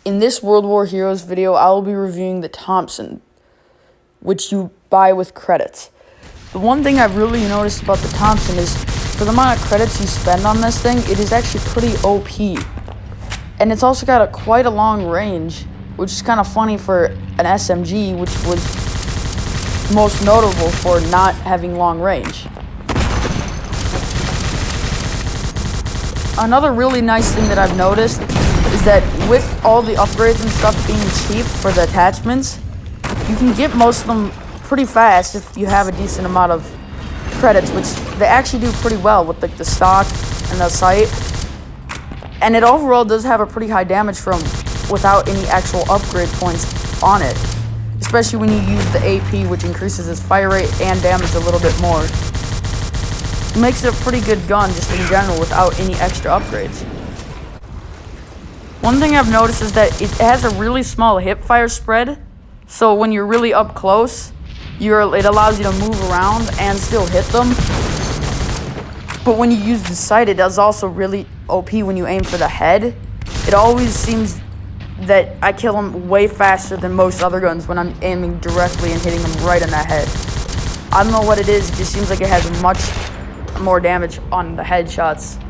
In this World War Heroes video, I will be reviewing the Thompson, which you buy with credits. The one thing I've really noticed about the Thompson is, for the amount of credits you spend on this thing, it is actually pretty OP. And it's also got quite a long range, which is kind of funny for an SMG, which was most notable for not having long range. Another really nice thing that I've noticed is that with all the upgrades and stuff being cheap for the attachments, you can get most of them pretty fast if you have a decent amount of credits, which they actually do pretty well with like the stock and the sight. And it overall does have a pretty high damage from without any actual upgrade points on it, especially when you use the AP, which increases its fire rate and damage a little bit more. It makes it a pretty good gun just in general without any extra upgrades. One thing I've noticed is that it has a really small hip fire spread, so when you're really up close, it allows you to move around and still hit them. But when you use the sight, it does also really OP when you aim for the head. It always seems that I kill them way faster than most other guns when I'm aiming directly and hitting them right in the head. I don't know what it is, it just seems like it has much more damage on the headshots.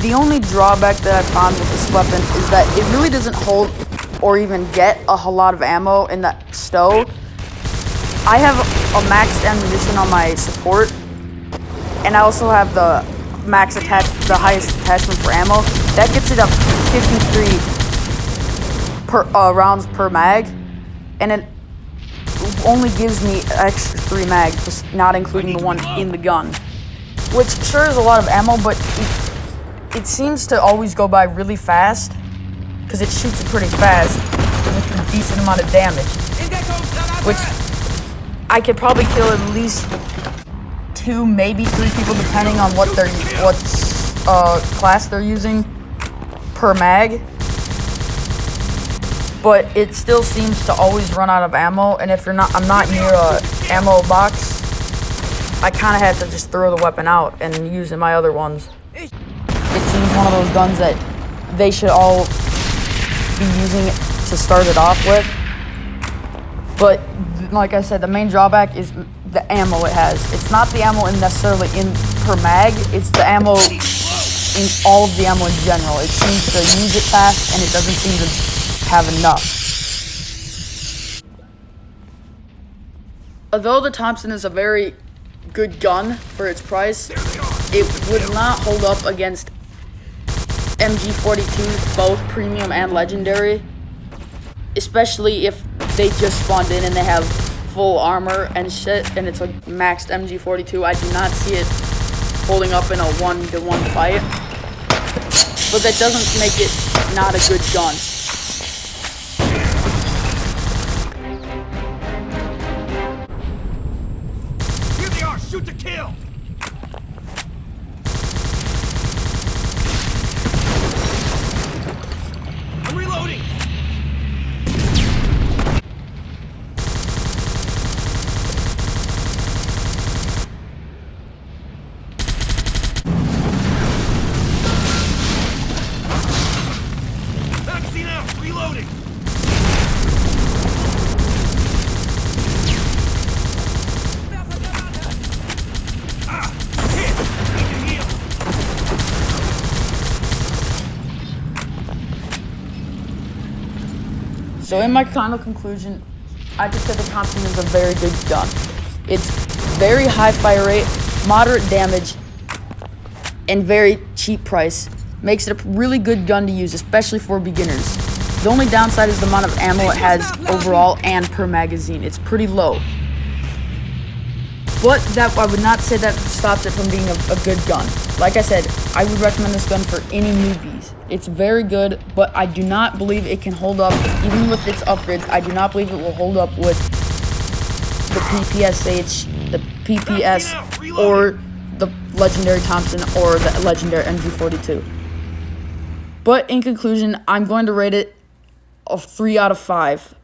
The only drawback that I found with this weapon is that it really doesn't hold or even get a whole lot of ammo in the stow. I have a maxed ammunition on my support, and I also have the the highest attachment for ammo. That gets it up 53 rounds per mag, and it only gives me extra 3 mags, not including the one in the gun, which sure is a lot of ammo, but it seems to always go by really fast, because it shoots it pretty fast with a decent amount of damage, which I could probably kill at least 2, maybe 3 people, depending on what class they're using per mag. But it still seems to always run out of ammo, and if I'm not near a ammo box, I kind of have to just throw the weapon out and use my other ones. It seems one of those guns that they should all be using it to start it off with. But like I said, the main drawback is the ammo it has. It's not the ammo necessarily in per mag, it's the ammo in all of the ammo in general. It seems to use it fast, and it doesn't seem to have enough. Although the Thompson is a very good gun for its price, it would not hold up against MG42s, both premium and legendary, especially if they just spawned in and they have full armor and shit, and it's a maxed MG42. I do not see it holding up in a 1-to-1 fight, but that doesn't make it not a good gun. Here they are! Shoot to kill! I'm reloading! Magazine out! Reloading! Hit! Need to heal! So in my final conclusion, I could say the Thompson is a very good gun. It's very high fire rate, moderate damage, and very cheap price. Makes it a really good gun to use, especially for beginners. The only downside is the amount of ammo it has overall and per magazine. It's pretty low. But that I would not say that stops it from being a good gun. Like I said, I would recommend this gun for any newbies. It's very good, but I do not believe it can hold up, even with its upgrades. I do not believe it will hold up with the PPSH, the PPS, or the legendary Thompson, or the legendary MG42. But in conclusion, I'm going to rate it a 3 out of 5.